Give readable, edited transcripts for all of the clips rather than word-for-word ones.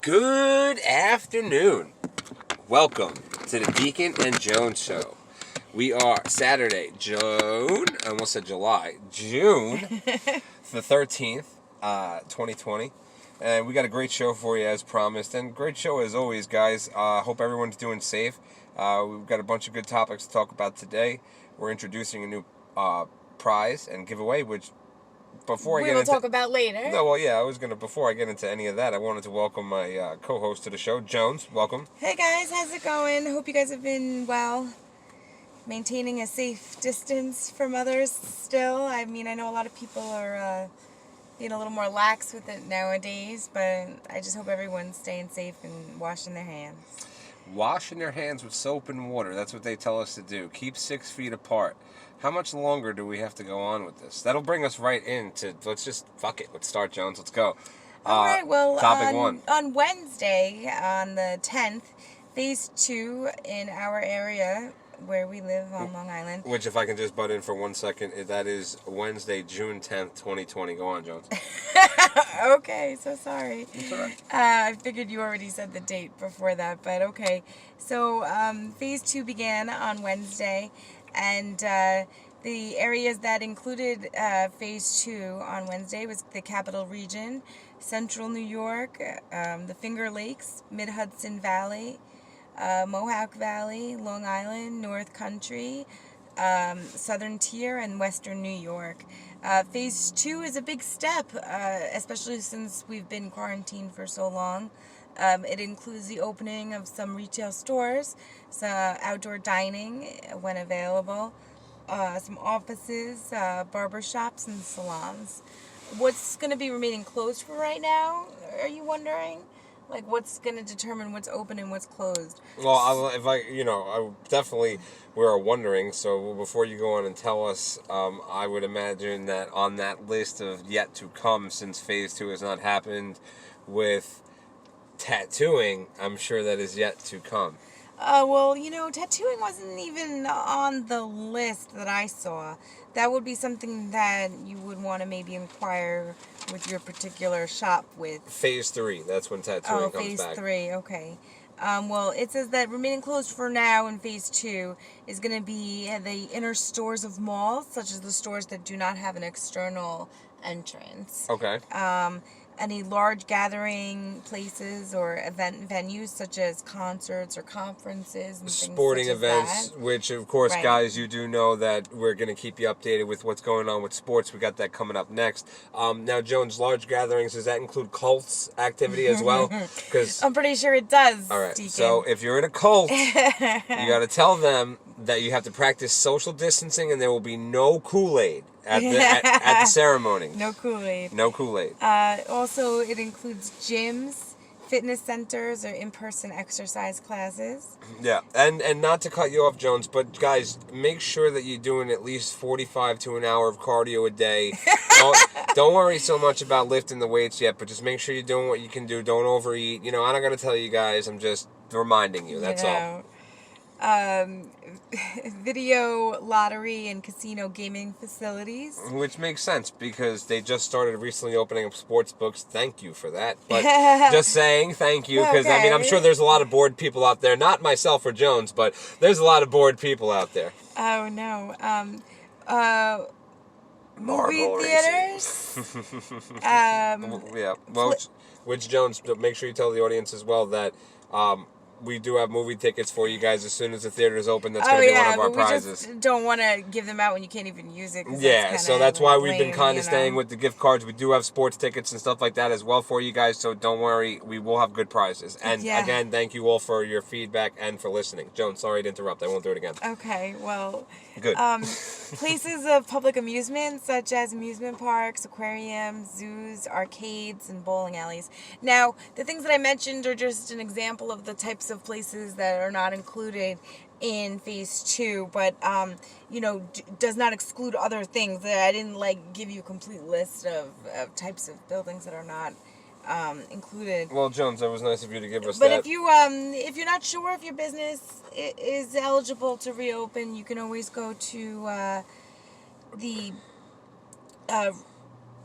Good afternoon. Welcome to the Deacon and Jones show. We are Saturday, June the 13th, 2020. And we got a great show for you as promised. And great show as always, guys. Hope everyone's doing safe. We've got a bunch of good topics to talk about today. We're introducing a new prize and giveaway, which before we will talk about later. No, well, yeah, before I get into any of that, I wanted to welcome my co-host to the show, Jones. Welcome. Hey guys, how's it going? Hope you guys have been well, maintaining a safe distance from others still. I mean, I know a lot of people are being a little more lax with it nowadays, but I just hope everyone's staying safe and washing their hands. Washing their hands with soap and water. That's what they tell us to do. Keep 6 feet apart. How much longer do we have to go on with this? That'll bring us right into, fuck it. Let's start, Jones. Let's go. All right, well, topic one. On Wednesday, on the 10th, Phase 2 in our area where we live on Long Island. Which, if I can just butt in for 1 second, that is Wednesday, June 10th, 2020. Go on, Jones. Okay, so sorry. It's all right. I figured you already said the date before that, but okay. So Phase 2 began on Wednesday, and the areas that included Phase 2 on Wednesday was the Capital Region, Central New York, the Finger Lakes, Mid-Hudson Valley, Mohawk Valley, Long Island, North Country, Southern Tier, and Western New York. Phase 2 is a big step, especially since we've been quarantined for so long. It includes the opening of some retail stores, some outdoor dining when available, some offices, barber shops, and salons. What's going to be remaining closed for right now, are you wondering? Like, what's going to determine what's open and what's closed? Well, we are wondering, so before you go on and tell us, I would imagine that on that list of yet to come, since Phase 2 has not happened with tattooing, I'm sure that is yet to come. Well, tattooing wasn't even on the list that I saw. That would be something that you would want to maybe inquire with your particular shop with. Phase 3, that's when tattooing comes Phase back. 3, okay. Well, it says that remaining closed for now in Phase 2 is going to be the inner stores of malls, such as the stores that do not have an external entrance. Okay. Any large gathering places or event venues such as concerts or conferences and sporting things such events, as that. which of course, Right. guys, you do know that we're going to keep you updated with what's going on with sports. We got that coming up next. Now, Jones, large gatherings, does that include cults activity as well? Because I'm pretty sure it does. all right, Deacon. so if you're in a cult, you got to tell them that you have to practice social distancing and there will be no Kool-Aid at the ceremony. No Kool-Aid. No Kool-Aid. Also, it includes gyms, fitness centers, or in-person exercise classes. Yeah, and not to cut you off, Jones, but guys, make sure that you're doing at least 45 to an hour of cardio a day. Don't worry so much about lifting the weights yet, but just make sure you're doing what you can do. Don't overeat. I'm not going to tell you guys. I'm just reminding you. That's all. Video, lottery, and casino gaming facilities. Which makes sense because they just started recently opening up sports books. Thank you for that. But just saying thank you because, Okay. I'm sure there's a lot of bored people out there. Not myself or Jones, but there's a lot of bored people out there. Oh, no. Movie theaters. Yeah. Well, which Jones, make sure you tell the audience as well that we do have movie tickets for you guys as soon as the theater is open. That's going to be one of our prizes. We just don't want to give them out when you can't even use it. Yeah, so that's why we've been lame, kind of staying with the gift cards. We do have sports tickets and stuff like that as well for you guys, so don't worry. We will have good prizes. And again, thank you all for your feedback and for listening. Joan, sorry to interrupt. I won't do it again. Okay, well... Good. Places of public amusement, such as amusement parks, aquariums, zoos, arcades, and bowling alleys. Now, the things that I mentioned are just an example of the types of places that are not included in Phase 2, but, does not exclude other things. I didn't, give you a complete list of types of buildings that are not included. Well, Jones, that was nice of you to give us but that. But if you're not sure if your business is eligible to reopen, you can always go to the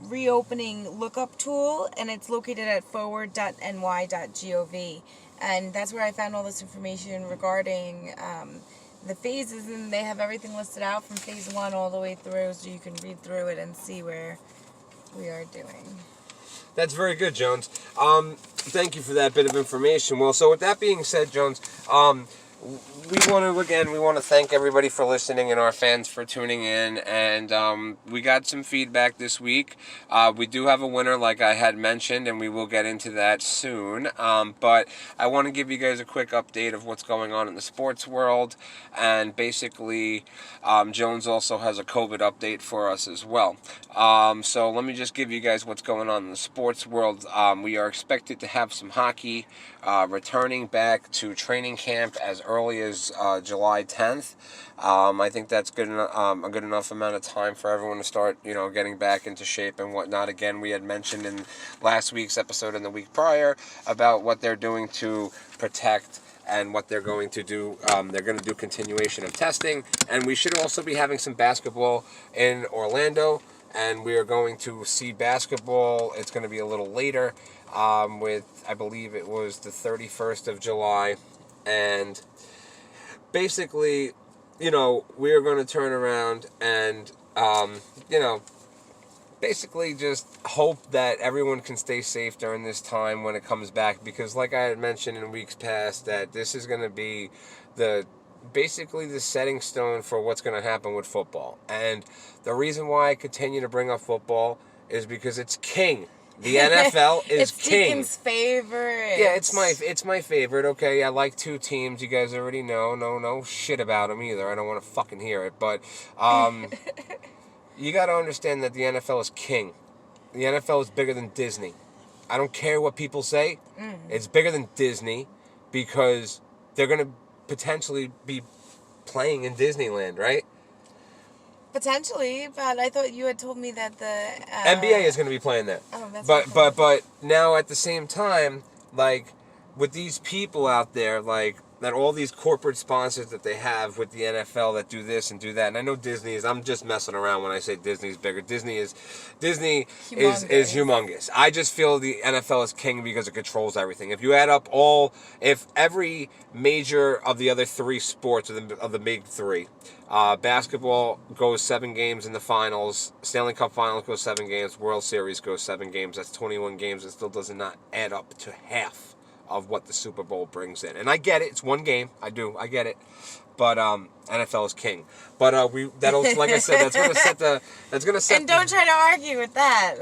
reopening lookup tool, and it's located at forward.ny.gov. And that's where I found all this information regarding the phases, and they have everything listed out from phase 1 all the way through, so you can read through it and see where we are doing. That's very good, Jones. Thank you for that bit of information. Well, so with that being said, Jones, we want to thank everybody for listening and our fans for tuning in. And we got some feedback this week. We do have a winner, like I had mentioned, and we will get into that soon. But I want to give you guys a quick update of what's going on in the sports world. And basically, Jones also has a COVID update for us as well. So let me just give you guys what's going on in the sports world. We are expected to have some hockey returning back to training camp as early as July 10th. I think that's good a good enough amount of time for everyone to start, getting back into shape and whatnot. Again, we had mentioned in last week's episode and the week prior about what they're doing to protect and what they're going to do. They're going to do continuation of testing, and we should also be having some basketball in Orlando, and we are going to see basketball. It's going to be a little later, with, I believe it was the 31st of July, and basically, we are going to turn around and, basically just hope that everyone can stay safe during this time when it comes back, because like I had mentioned in weeks past, that this is going to be basically the setting stone for what's going to happen with football. And the reason why I continue to bring up football is because it's king. The NFL is it's king. Deacon's favorite. Yeah, it's my favorite. Okay, I like 2 teams. You guys already know. No shit about them either. I don't want to fucking hear it. But you got to understand that the NFL is king. The NFL is bigger than Disney. I don't care what people say. It's bigger than Disney because they're going to potentially be playing in Disneyland, right? Potentially, but I thought you had told me that the NBA is going to be playing there. Oh, that's but now at the same time, like with these people out there, like that, all these corporate sponsors that they have with the NFL that do this and do that. And I know Disney is. I'm just messing around when I say Disney's bigger. Disney is humongous. I just feel the NFL is king because it controls everything. If you add up if every major of the other 3 sports of the big 3. Basketball goes 7 games in the finals. Stanley Cup Finals goes 7 games. World Series goes 7 games. That's 21 games. It still does not add up to half of what the Super Bowl brings in. And I get it. It's 1 game. I get it. But NFL is king. But like I said, that's gonna set. And don't try to argue with that.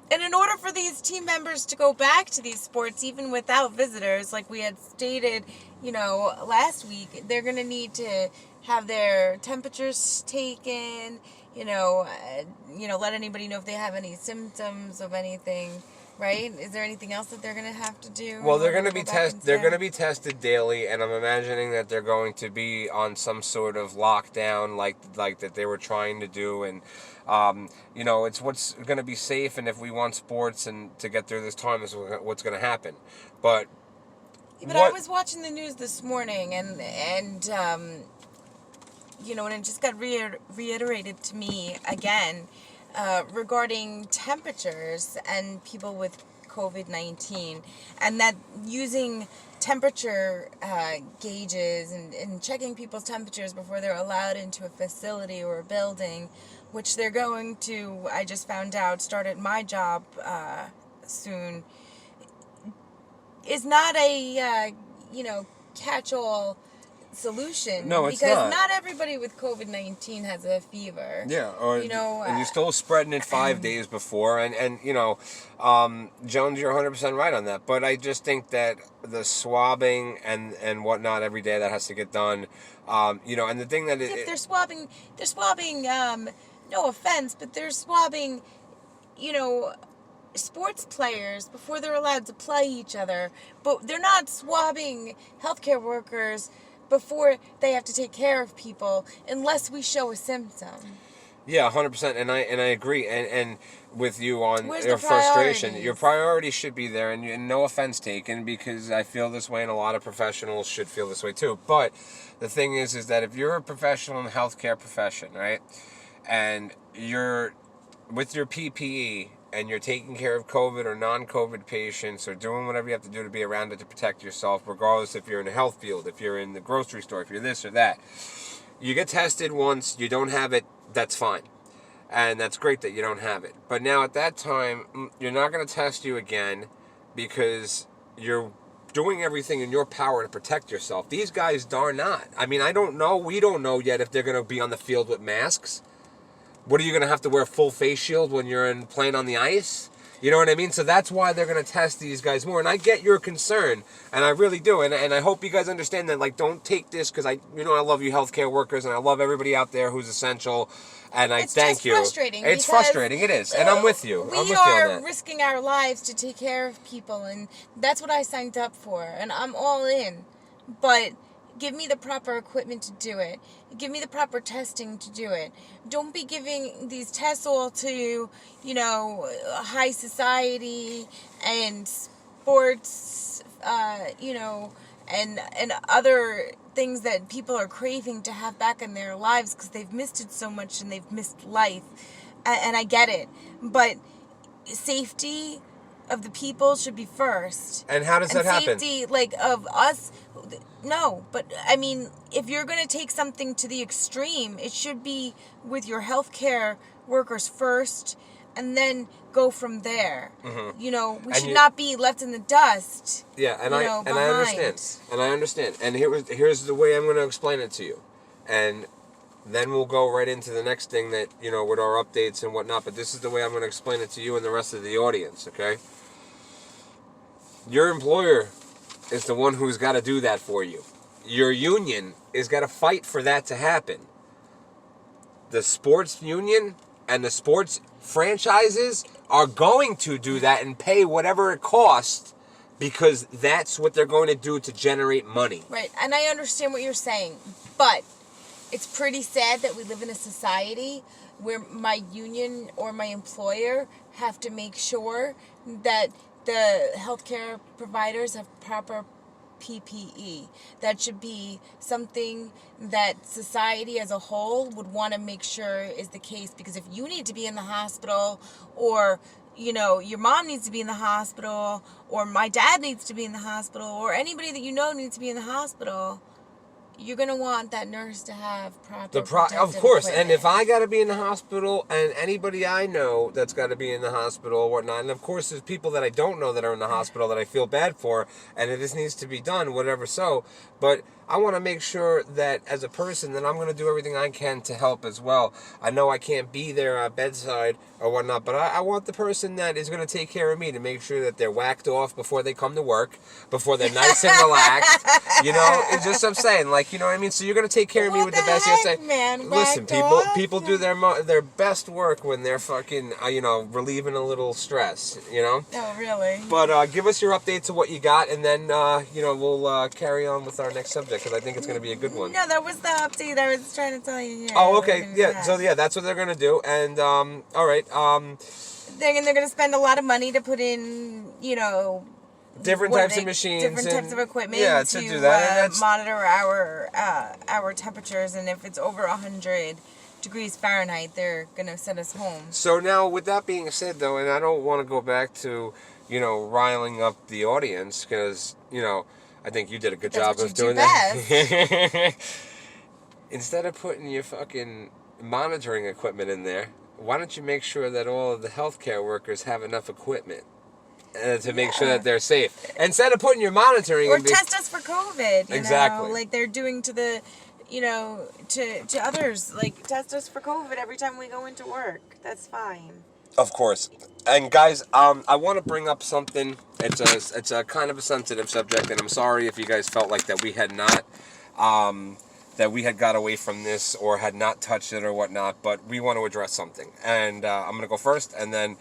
And in order for these team members to go back to these sports, even without visitors, like we had stated, last week, they're going to need to have their temperatures taken, let anybody know if they have any symptoms of anything, right? Is there anything else that they're going to have to do? Well, they're going to be They're going to be tested daily, and I'm imagining that they're going to be on some sort of lockdown, like that they were trying to do, and it's what's going to be safe, and if we want sports and to get through this time is what's going to happen. But I was watching the news this morning, and and it just got reiterated to me again regarding temperatures and people with COVID-19, and that using temperature gauges and checking people's temperatures before they're allowed into a facility or a building, which they're going to, I just found out, start at my job soon, is not a, catch-all solution. No, it's because not everybody with COVID-19 has a fever. Yeah, and you're still spreading it 5 days before, and Jones, you're 100% right on that. But I just think that the swabbing and whatnot every day that has to get done, and the thing that if they're swabbing, no offense, but they're swabbing, sports players before they're allowed to play each other, but they're not swabbing healthcare workers before they have to take care of people unless we show a symptom. Yeah, 100%, and I agree, and with you on Where's your the frustration. priorities? Your priority should be there, and no offense taken, because I feel this way, and a lot of professionals should feel this way too. But the thing is that if you're a professional in the healthcare profession, right, and you're with your PPE and you're taking care of COVID or non-COVID patients or doing whatever you have to do to be around it to protect yourself, regardless if you're in the health field, if you're in the grocery store, if you're this or that. You get tested once, you don't have it, that's fine. And that's great that you don't have it. But now at that time, you're not going to test you again because you're doing everything in your power to protect yourself. These guys are not. I mean, I don't know. We don't know yet if they're going to be on the field with masks. What are you going to have to wear a full face shield when you're playing on the ice? You know what I mean? So that's why they're going to test these guys more. And I get your concern, and I really do. And I hope you guys understand that. Like, don't take this because I love you healthcare workers, and I love everybody out there who's essential. And I thank you. It's frustrating. It is, and I'm with you. I'm with you on that. We are risking our lives to take care of people, and that's what I signed up for, and I'm all in. But give me the proper equipment to do it. Give me the proper testing to do it. Don't be giving these tests all to, high society and sports, and other things that people are craving to have back in their lives because they've missed it so much and they've missed life. And I get it. But safety of the people should be first. And how does that happen? Safety, of us, no. But, I mean, if you're going to take something to the extreme, it should be with your healthcare workers first and then go from there. Mm-hmm. We should not be left in the dust. Yeah, and I understand. And I understand. And here's the way I'm going to explain it to you. And then we'll go right into the next thing that, with our updates and whatnot. But this is the way I'm going to explain it to you and the rest of the audience, okay? Your employer is the one who's got to do that for you. Your union is got to fight for that to happen. The sports union and the sports franchises are going to do that and pay whatever it costs because that's what they're going to do to generate money. Right, and I understand what you're saying, but it's pretty sad that we live in a society where my union or my employer have to make sure that the healthcare providers have proper PPE. That should be something that society as a whole would want to make sure is the case, because if you need to be in the hospital, or your mom needs to be in the hospital, or my dad needs to be in the hospital, or anybody that needs to be in the hospital, you're going to want that nurse to have proper of course, equipment. And if I got to be in the hospital, and anybody I know that's got to be in the hospital or whatnot, and of course there's people that I don't know that are in the hospital that I feel bad for, and it just needs to be done, whatever so, but I want to make sure that as a person that I'm going to do everything I can to help as well. I know I can't be there at bedside or whatnot, but I want the person that is going to take care of me to make sure that they're whacked off before they come to work, before they're nice and relaxed. It's just what I'm saying, you know what I mean? So you're going to take care of me with the best. Man, listen, people do their best work when they're fucking, relieving a little stress, Oh, really? But give us your updates of what you got, and then, we'll carry on with our next subject, because I think it's going to be a good one. No, that was the update I was trying to tell you. Yeah, oh, okay. Yeah, so that's what they're going to do. And, all right. They're going to spend a lot of money to put in, different types of machines. Different types of equipment to do that. Monitor our temperatures. And if it's over 100 degrees Fahrenheit, they're going to send us home. So now, with that being said, though, and I don't want to go back to, riling up the audience, because, I think you did a good job of doing that. Instead of putting your fucking monitoring equipment in there, why don't you make sure that all of the healthcare workers have enough equipment to make sure that they're safe? Instead of putting your monitoring... Or test us for COVID, exactly. Like they're doing to the... to others. Like, test us for COVID every time we go into work. That's fine. Of course. And guys, I want to bring up something. It's a kind of a sensitive subject, and I'm sorry if you guys felt like that we had not, that we had got away from this or had not touched it or whatnot, but we want to address something. And I'm going to go first, and then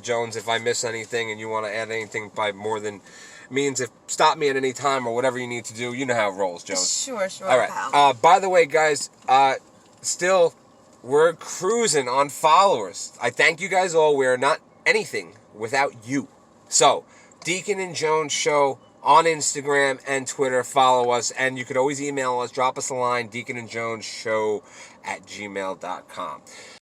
Jones, if I miss anything and you want to add anything by more than means, stop me at any time or whatever you need to do. You know how it rolls, Jones. Sure. All right. By the way, guys, still... we're cruising on followers. I thank you guys all. We're not anything without you. So, Deacon and Jones Show on Instagram and Twitter. Follow us. And you could always email us. Drop us a line. deaconandjonesshow@gmail.com.